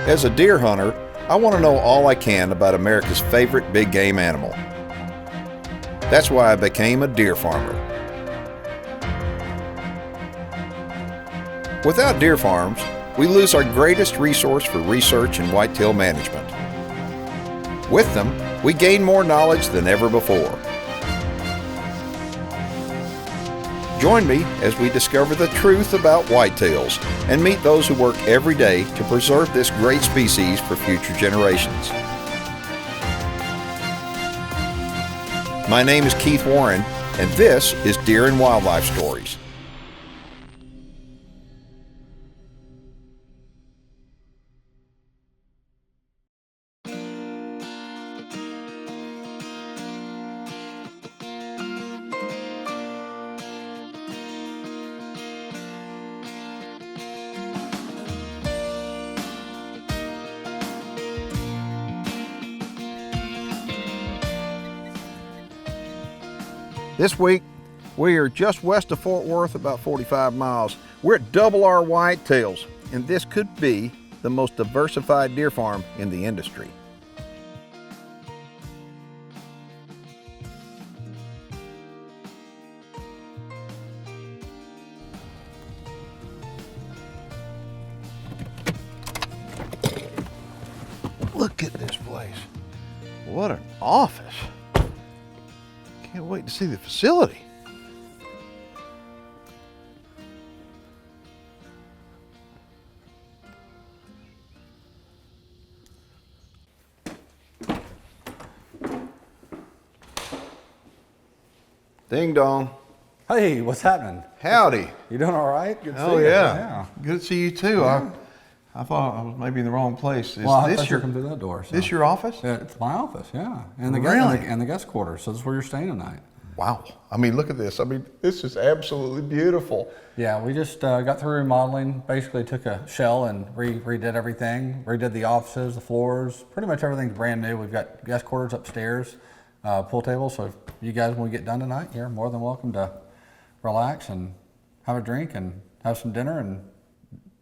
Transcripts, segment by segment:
As a deer hunter, I want to know all I can about America's favorite big game animal. That's why I became a deer farmer. Without deer farms, we lose our greatest resource for research and whitetail management. With them, we gain more knowledge than ever before. Join me as we discover the truth about whitetails and meet those who work every day to preserve this great species for future generations. My name is Keith Warren, and this is Deer and Wildlife Stories. This week, we are just west of Fort Worth, about 45 miles. We're at RR Whitetails, and this could be the most diversified deer farm in the industry. Look at this place. What an office. Can't wait to see the facility. Ding dong. Hey, what's happening? Howdy. You doing all right? Good to see Oh you. yeah. Good to see you too. Yeah. I thought I was maybe in the wrong place. Well, I thought you come through that door. So. This your office? Yeah, it's my office, yeah. And the Really? and the guest quarters. So this is where you're staying tonight. Wow. I mean, look at this. I mean, this is absolutely beautiful. Yeah, we just got through remodeling. Basically took a shell and redid everything. Redid the offices, the floors. Pretty much everything's brand new. We've got guest quarters upstairs, pool table. So if you guys, when we get done tonight, you're more than welcome to relax and have a drink and have some dinner and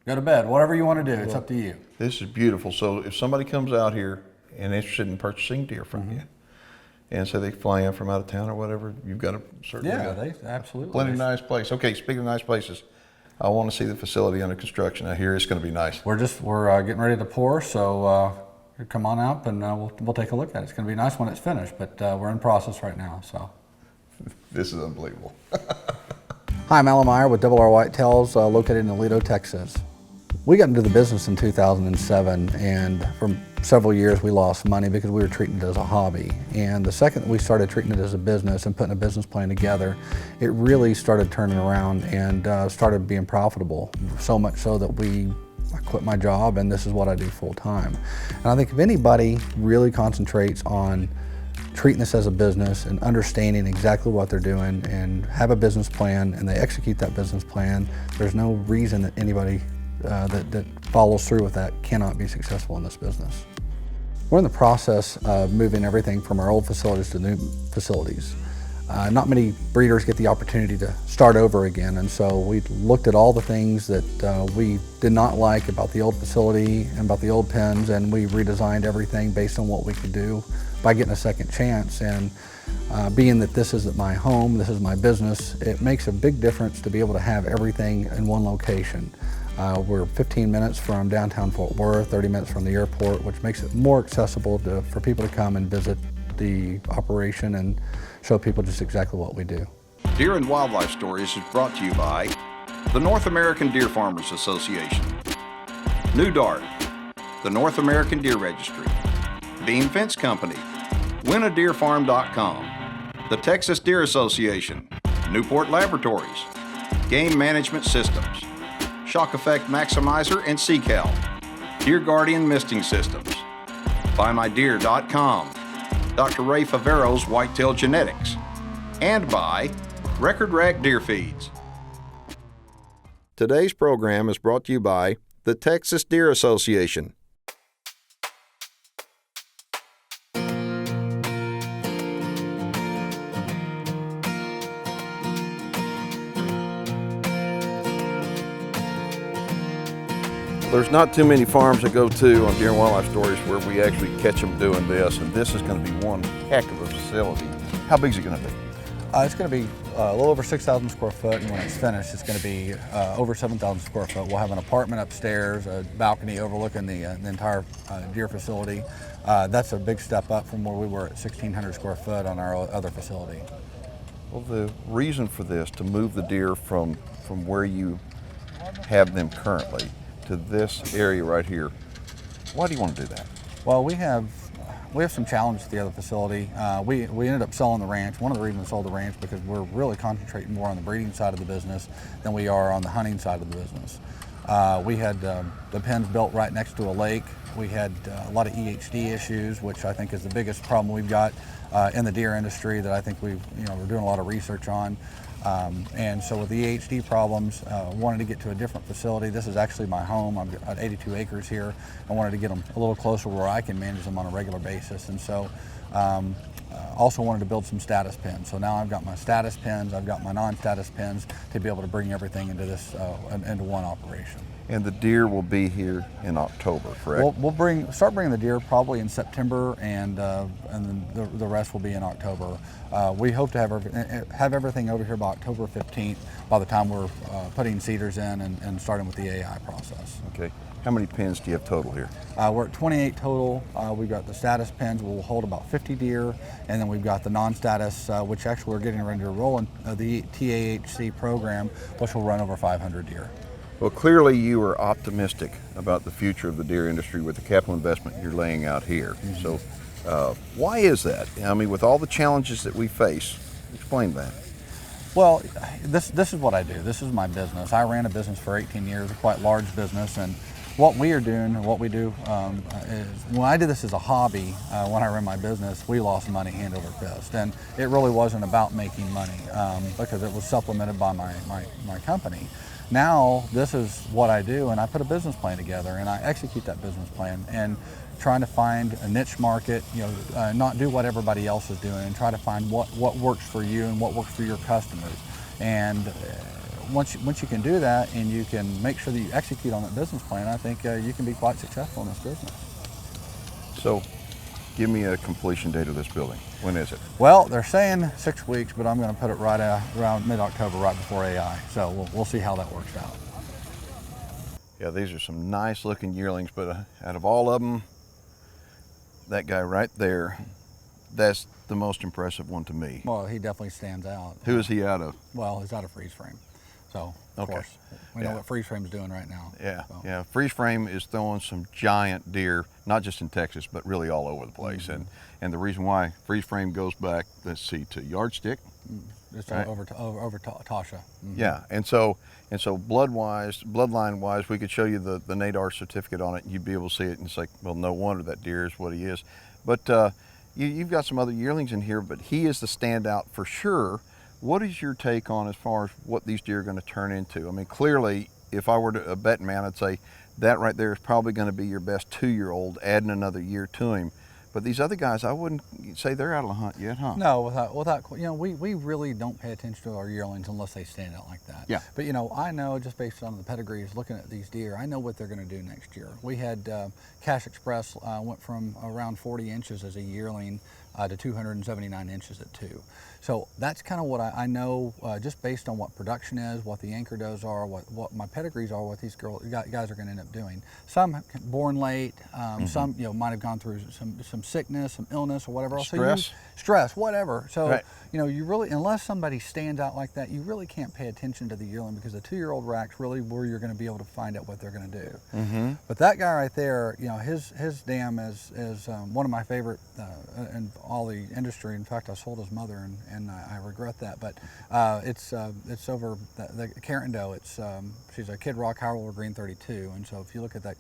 go to bed. Whatever you want to do, it's up to you. This is beautiful. So if somebody comes out here and interested in purchasing deer from you, and so they fly in from out of town or whatever, you've got a certainly they absolutely plenty nice place. Okay, speaking of nice places, I want to see the facility under construction. I hear it's going to be nice. We're getting ready to pour, so come on up and we'll take a look at it. It's going to be nice when it's finished, but we're in process right now. So this is unbelievable. Hi, I'm Allan Meyer with RR Whitetails, located in Aledo, Texas. We got into the business in 2007, and for several years we lost money because we were treating it as a hobby. And the second that we started treating it as a business and putting a business plan together, it really started turning around and started being profitable. So much so that I quit my job, and this is what I do full time. And I think if anybody really concentrates on treating this as a business and understanding exactly what they're doing and have a business plan and they execute that business plan, there's no reason that anybody that follows through with that cannot be successful in this business. We're in the process of moving everything from our old facilities to new facilities. Not many breeders get the opportunity to start over again, and so we looked at all the things that we did not like about the old facility and about the old pens, and we redesigned everything based on what we could do by getting a second chance. And being that this isn't my home, this is my business, it makes a big difference to be able to have everything in one location. We're 15 minutes from downtown Fort Worth, 30 minutes from the airport, which makes it more accessible for people to come and visit the operation and show people just exactly what we do. Deer and Wildlife Stories is brought to you by the North American Deer Farmers Association, New Dart, the North American Deer Registry, Beam Fence Company, WinADeerFarm.com, the Texas Deer Association, Newport Laboratories, Game Management Systems, Shock Effect Maximizer and SeaCal, Deer Guardian Misting Systems, BuyMyDeer.com, Dr. Ray Favero's Whitetail Genetics, and by Record Rack Deer Feeds. Today's program is brought to you by the Texas Deer Association. there's not too many farms I go to on Deer and Wildlife Stories where we actually catch them doing this, and this is going to be one heck of a facility. How big is it going to be? It's going to be a little over 6,000 square foot, and when it's finished, it's going to be over 7,000 square foot. We'll have an apartment upstairs, a balcony overlooking the entire deer facility. That's a big step up from where we were at 1,600 square foot on our other facility. Well, the reason for this, to move the deer from where you have them currently to this area right here, why do you want to do that? Well, we have some challenges at the other facility. We ended up selling the ranch. One of the reasons we sold the ranch because we're really concentrating more on the breeding side of the business than we are on the hunting side of the business. We had the pens built right next to a lake. We had a lot of EHD issues, which I think is the biggest problem we've got in the deer industry that I think we're doing a lot of research on. And so with the EHD problems, wanted to get to a different facility. This is actually my home. I've got 82 acres here. I wanted to get them a little closer where I can manage them on a regular basis. And so also wanted to build some status pens. So now I've got my status pens, I've got my non-status pens to be able to bring everything into this, into one operation. And the deer will be here in October, correct? We'll start bringing the deer probably in September, and then the rest will be in October. We hope to have everything over here by October 15th, by the time we're putting cedars in and starting with the AI process. Okay. How many pens do you have total here? We're at 28 total. We've got the status pens, will hold about 50 deer, and then we've got the non-status, which actually we're getting ready to roll in the TAHC program, which will run over 500 deer. Well, clearly you are optimistic about the future of the deer industry with the capital investment you're laying out here. Mm-hmm. So why is that? I mean, with all the challenges that we face, explain that. Well, this is what I do. This is my business. I ran a business for 18 years, a quite large business, and what we are doing and what we do is, when I did this as a hobby, when I ran my business, we lost money hand over fist. And it really wasn't about making money because it was supplemented by my company. Now, this is what I do, and I put a business plan together and I execute that business plan and trying to find a niche market, not do what everybody else is doing, and try to find what works for you and what works for your customers. And once you can do that and you can make sure that you execute on that business plan, I think you can be quite successful in this business. So, give me a completion date of this building. When is it? Well, they're saying 6 weeks, but I'm going to put it right around mid-October, right before AI. So we'll see how that works out. Yeah, these are some nice looking yearlings, but out of all of them, that guy right there, that's the most impressive one to me. Well, he definitely stands out. Who is he out of? Well, he's out of freeze frame. So, of course, we know what freeze frame is doing right now. Yeah, so. Yeah. Freeze frame is throwing some giant deer, not just in Texas, but really all over the place. Mm-hmm. And the reason why freeze frame goes back, let's see, to yardstick. Just right? over Tasha. Mm-hmm. Yeah, and so bloodline wise, we could show you the NADAR certificate on it, and you'd be able to see it, and it's like, well, no wonder that deer is what he is. But you've got some other yearlings in here, but he is the standout for sure. What is your take on as far as what these deer are going to turn into? I mean, clearly, if I were a betting man, I'd say that right there is probably going to be your best 2-year-old, adding another year to him. But these other guys, I wouldn't say they're out of the hunt yet, huh? No, without we really don't pay attention to our yearlings unless they stand out like that. Yeah. But I know just based on the pedigrees, looking at these deer, I know what they're going to do next year. We had Cash Express went from around 40 inches as a yearling to 279 inches at 2. So that's kind of what I know, just based on what production is, what the anchor does are, what my pedigrees are, what these guys are going to end up doing. Some born late, some might have gone through some sickness, some illness, or whatever else. Stress, whatever. So right. You really, unless somebody stands out like that, you really can't pay attention to the yearling, because the 2-year-old rack's really where you're going to be able to find out what they're going to do. Mm-hmm. But that guy right there, his dam is one of my favorite in all the industry. In fact, I sold his mother, and I regret that. But it's over the Carrington. She's a Kid Rock Howler Green 32, and so if you look at that,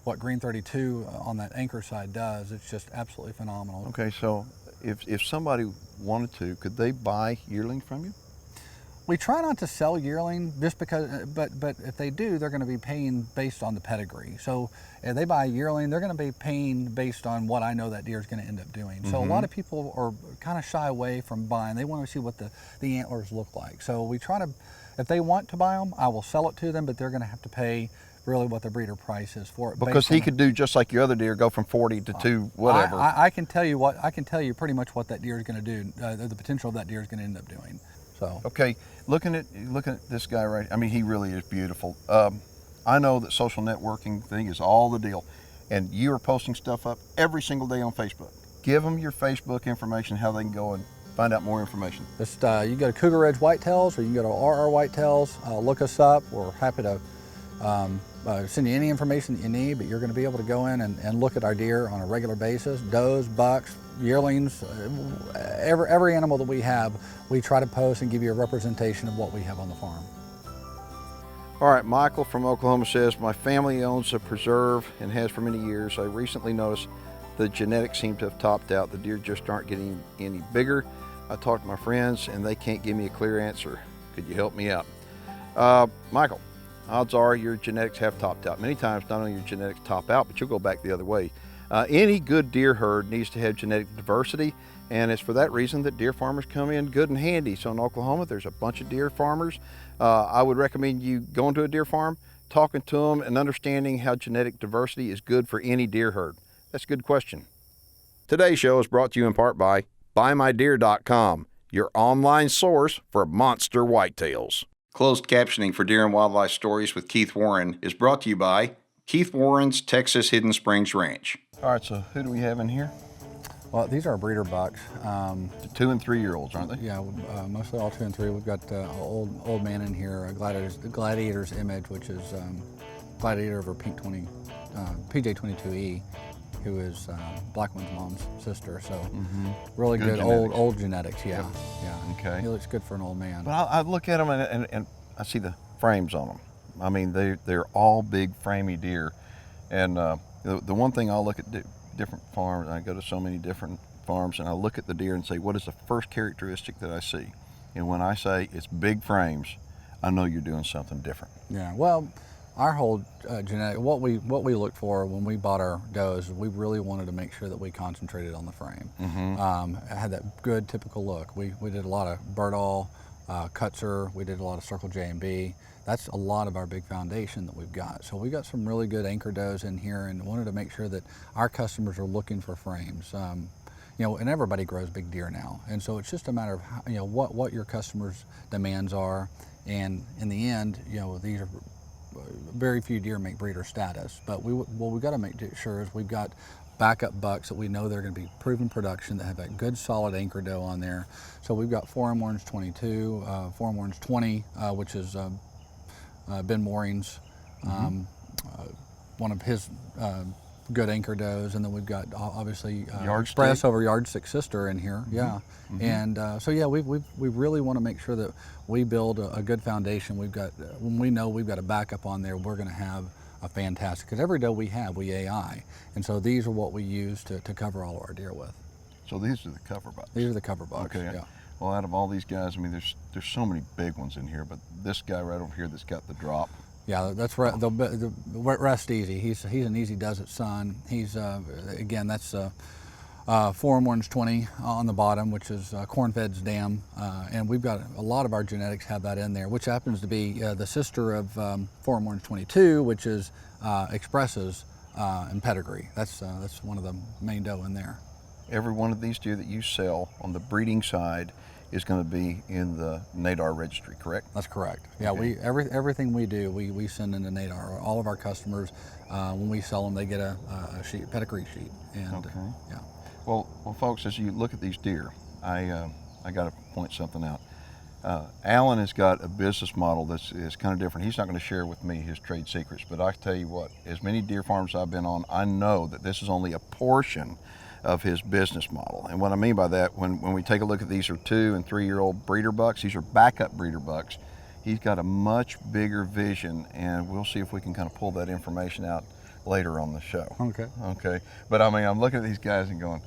what Green 32 on that anchor side does, it's just absolutely phenomenal. Okay, so if somebody wanted to, could they buy yearling from you? We try not to sell yearling just because, but if they do, they're going to be paying based on the pedigree. So if they buy a yearling, they're going to be paying based on what I know that deer is going to end up doing. Mm-hmm. So a lot of people are kind of shy away from buying. They want to see what the antlers look like. So we try to, if they want to buy them, I will sell it to them, but they're going to have to pay really what the breeder price is for it. Because he could do just like your other deer, go from 40 to 2 whatever. I can tell you pretty much what that deer is going to do. The potential of that deer is going to end up doing. So okay, looking at this guy right. I mean, he really is beautiful. I know that social networking thing is all the deal, and you are posting stuff up every single day on Facebook. Give them your Facebook information, how they can go and find out more information. Just you go to Cougar Edge Whitetails, or you can go to RR Whitetails. Look us up. We're happy to send you any information that you need, but you're going to be able to go in and look at our deer on a regular basis. Does, bucks, yearlings, every animal that we have, we try to post and give you a representation of what we have on the farm. All right, Michael from Oklahoma says, my family owns a preserve and has for many years. I recently noticed the genetics seem to have topped out. The deer just aren't getting any bigger. I talked to my friends and they can't give me a clear answer. Could you help me out? Michael, odds are your genetics have topped out. Many times not only your genetics top out, but you'll go back the other way. Any good deer herd needs to have genetic diversity, and it's for that reason that deer farmers come in good and handy. So in Oklahoma, there's a bunch of deer farmers. I would recommend you going to a deer farm, talking to them, and understanding how genetic diversity is good for any deer herd. That's a good question. Today's show is brought to you in part by BuyMyDeer.com, your online source for monster whitetails. Closed captioning for Deer and Wildlife Stories with Keith Warren is brought to you by Keith Warren's Texas Hidden Springs Ranch. All right, so who do we have in here? Well, these are breeder bucks. 2 and 3 year olds, aren't they? Yeah, mostly all 2 and 3. We've got an old man in here, a Gladiator's Image, which is Gladiator over Pink 20, PJ22E, who is Blackman's mom's sister. So really good old genetics. Yeah, yeah. Okay. He looks good for an old man. But I look at them and I see the frames on them. I mean, they're all big framey deer, and the one thing I'll look at different farms. I go to so many different farms, and I look at the deer and say, what is the first characteristic that I see? And when I say it's big frames, I know you're doing something different. Yeah. Well, our whole genetic, what we looked for when we bought our does, we really wanted to make sure that we concentrated on the frame. It had that good typical look. We did a lot of Birdall, Kutzer, we did a lot of Circle J and B. That's a lot of our big foundation that we've got. So we got some really good anchor does in here, and wanted to make sure that our customers are looking for frames. You know, and everybody grows big deer now, and so it's just a matter of how, you know, what your customers' demands are, and in the end, you know, these are very few deer make breeder status, but what we've got to make sure is we've got backup bucks that we know they're going to be proven production, that have that good solid anchor doe on there. So we've got 4M Orange 22, 4M Orange 20, which is Ben Mooring's, one of his good anchor does, and then we've got obviously Express over Yardstick Sister in here. And so yeah, we really want to make sure that we build a good foundation. We've got, when we know we've got a backup on there, we're going to have a fantastic, because every doe we have, we AI, and so these are what we use to cover all of our deer with. So these are the cover bucks. These are the cover bucks. Okay. Yeah. Well, out of all these guys, I mean, there's so many big ones in here, but this guy right over here that's got the drop. Yeah, that's right. The Rest Easy. He's an Easy Does It son. He's again, that's 4M Orange 20 on the bottom, which is Corn-Fed's Dam, and we've got a lot of our genetics have that in there, which happens to be the sister of 4M Orange 22, which is Express's and pedigree. That's one of the main doe in there. Every one of these deer that you sell on the breeding side is going to be in the NADAR registry, correct? That's correct. Yeah, okay. Everything we do, we send into NADAR. All of our customers, when we sell them, they get a sheet, pedigree sheet. And okay. Yeah. Well, folks, as you look at these deer, I got to point something out. Allan has got a business model that's kind of different. He's not going to share with me his trade secrets, but I tell you what, as many deer farms I've been on, I know that this is only a portion of his business model. And what I mean by that, when we take a look at these are 2 and 3 year old breeder bucks, these are backup breeder bucks. He's got a much bigger vision, and we'll see if we can kind of pull that information out later on the show. Okay. Okay. But I mean, I'm looking at these guys and going,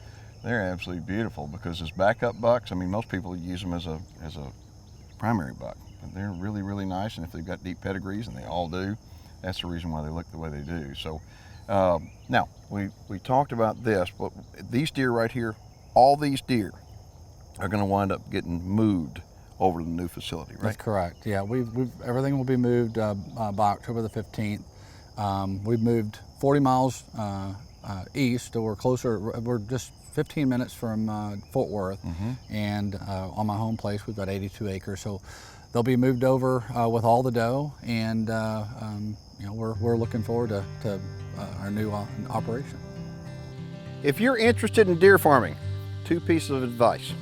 they're absolutely beautiful, because as backup bucks, I mean, most people use them as a primary buck, but they're really, really nice. And if they've got deep pedigrees, and they all do, that's the reason why they look the way they do. So now we talked about this, but these deer right here, all these deer are going to wind up getting moved over to the new facility, right? That's correct. Yeah, we've everything will be moved by October the 15th. We've moved 40 miles east, so we're closer, we're just 15 minutes from Fort Worth, and on my home place we've got 82 acres, so they'll be moved over with all the doe, and you know, we're looking forward to our new operation. If you're interested in deer farming, 2 pieces of advice.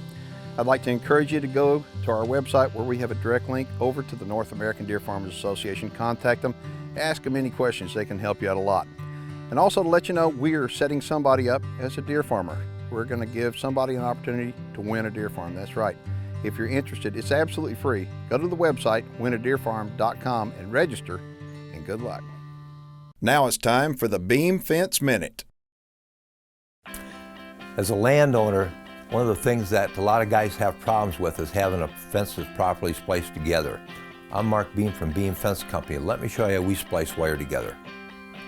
I'd like to encourage you to go to our website where we have a direct link over to the North American Deer Farmers Association. Contact them, ask them any questions, they can help you out a lot. And also to let you know, we are setting somebody up as a deer farmer. We're going to give somebody an opportunity to win a deer farm. That's right. If you're interested, it's absolutely free. Go to the website, winadeerfarm.com, and register, and good luck. Now it's time for the Beam Fence Minute. As a landowner, one of the things that a lot of guys have problems with is having a fence that's properly spliced together. I'm Mark Beam from Beam Fence Company. Let me show you how we splice wire together.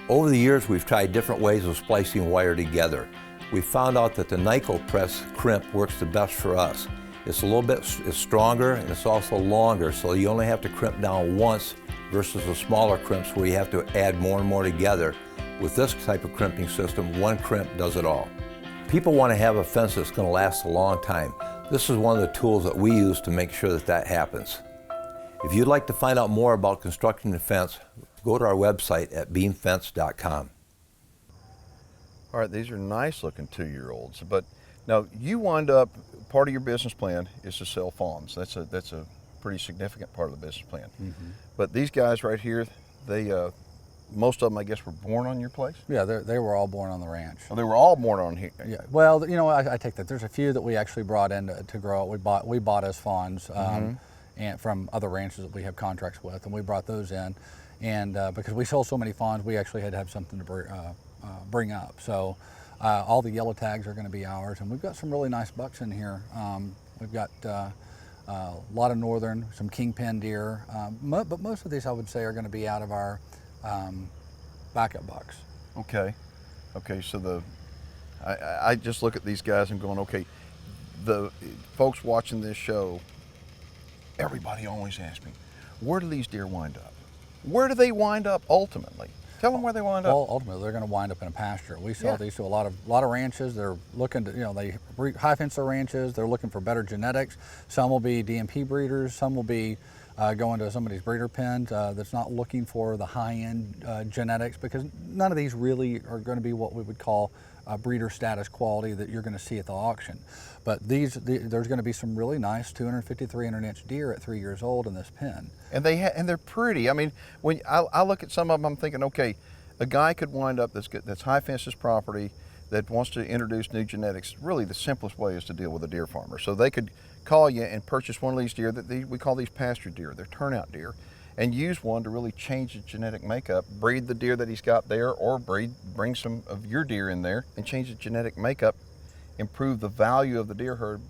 Over the years, we've tried different ways of splicing wire together. We found out that the Nyco press crimp works the best for us. It's a little bit stronger, and it's also longer, so you only have to crimp down once versus the smaller crimps where you have to add more and more together. With this type of crimping system, one crimp does it all. People want to have a fence that's going to last a long time. This is one of the tools that we use to make sure that that happens. If you'd like to find out more about constructing a fence, go to our website at beamfence.com. All right, these are nice looking 2-year-olds, but now you wind up, part of your business plan is to sell fawns. That's a pretty significant part of the business plan. But these guys right here, they most of them, I guess, were born on your place? Yeah, they were all born on the ranch. Oh, they were all born on here? Yeah, well, you know, I take that. There's a few that we actually brought in to grow up. We bought as fawns and from other ranches that we have contracts with, and we brought those in. And because we sold so many fawns, we actually had to have something to bring up. So all the yellow tags are going to be ours, and we've got some really nice bucks in here. We've got a lot of northern, some kingpin deer, but most of these I would say are going to be out of our backup bucks. Okay, so I just look at these guys and going, okay, the folks watching this show, everybody always asks me, where do these deer wind up? Where do they wind up ultimately? Tell them where they wind up. Well, ultimately, they're going to wind up in a pasture. We sell these to a lot of ranches. They're looking to, you know, they high fence their ranches. They're looking for better genetics. Some will be DMP breeders. Some will be going to somebody's breeder pen that's not looking for the high-end genetics, because none of these really are going to be what we would call breeder status quality that you're going to see at the auction. But there's going to be some really nice 250, 300-inch deer at 3 years old in this pen. And they're pretty. I mean, when I look at some of them, I'm thinking, okay, a guy could wind up that's high fences property that wants to introduce new genetics. Really, the simplest way is to deal with a deer farmer. So they could call you and purchase one of these deer that we call these pasture deer. They're turnout deer, and use one to really change the genetic makeup, breed the deer that he's got there, or bring some of your deer in there and change the genetic makeup, improve the value of the deer herd,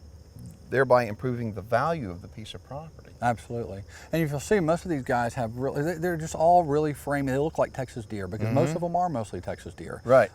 thereby improving the value of the piece of property. Absolutely. And if you'll see, most of these guys have they're just all really framed. They look like Texas deer, because most of them are mostly Texas deer. Right.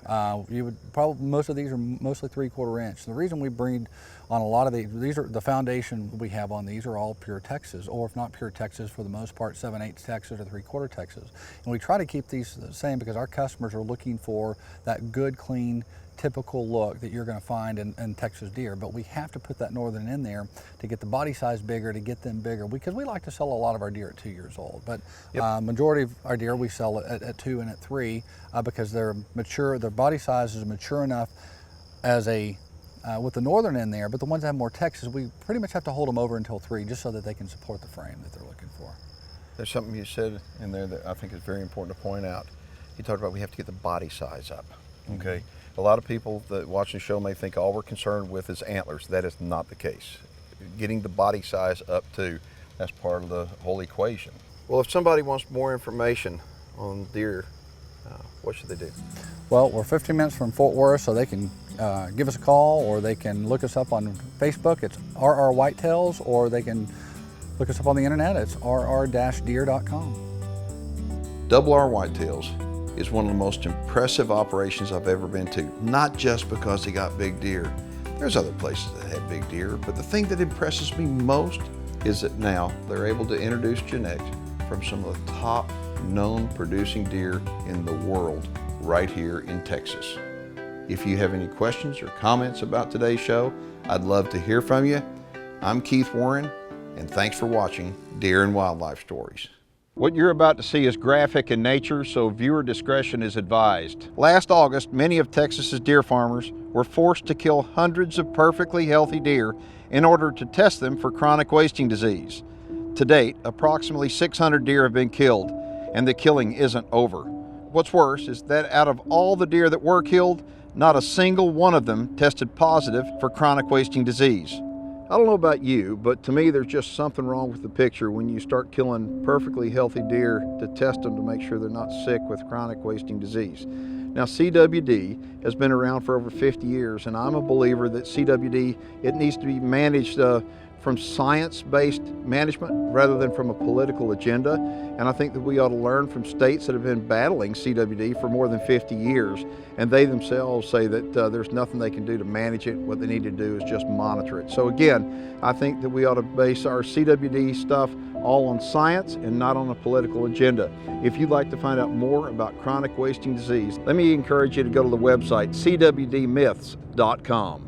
You would probably, most of these are mostly 3/4 inch. The reason we breed on a lot of these are the foundation we have on these are all pure Texas, or if not pure Texas, for the most part 7/8 Texas or 3/4 Texas. And we try to keep these the same because our customers are looking for that good, clean, typical look that you're going to find in Texas deer, but we have to put that northern in there to get the body size bigger, to get them bigger, because we like to sell a lot of our deer at 2 years old, but majority of our deer we sell at 2 and at 3 because they're mature, their body size is mature enough as a with the northern in there, but the ones that have more Texas, we pretty much have to hold them over until 3 just so that they can support the frame that they're looking for. There's something you said in there that I think is very important to point out. You talked about we have to get the body size up, okay? A lot of people that watch the show may think all we're concerned with is antlers. That is not the case. Getting the body size up too, that's part of the whole equation. Well, if somebody wants more information on deer, what should they do? Well, we're 15 minutes from Fort Worth, so they can give us a call, or they can look us up on Facebook. It's RR Whitetails, or they can look us up on the internet. It's rr-deer.com. Double R Whitetails is one of the most impressive operations I've ever been to, not just because they got big deer. There's other places that have big deer, but the thing that impresses me most is that now they're able to introduce genetics from some of the top known producing deer in the world right here in Texas. If you have any questions or comments about today's show, I'd love to hear from you. I'm Keith Warren, and thanks for watching Deer and Wildlife Stories. What you're about to see is graphic in nature, so viewer discretion is advised. Last August, many of Texas's deer farmers were forced to kill hundreds of perfectly healthy deer in order to test them for chronic wasting disease. To date, approximately 600 deer have been killed, and the killing isn't over. What's worse is that out of all the deer that were killed, not a single one of them tested positive for chronic wasting disease. I don't know about you, but to me there's just something wrong with the picture when you start killing perfectly healthy deer to test them to make sure they're not sick with chronic wasting disease. Now, CWD has been around for over 50 years, and I'm a believer that CWD, it needs to be managed from science-based management rather than from a political agenda. And I think that we ought to learn from states that have been battling CWD for more than 50 years, and they themselves say that there's nothing they can do to manage it. What they need to do is just monitor it. So again, I think that we ought to base our CWD stuff all on science and not on a political agenda. If you'd like to find out more about chronic wasting disease, let me encourage you to go to the website cwdmyths.com.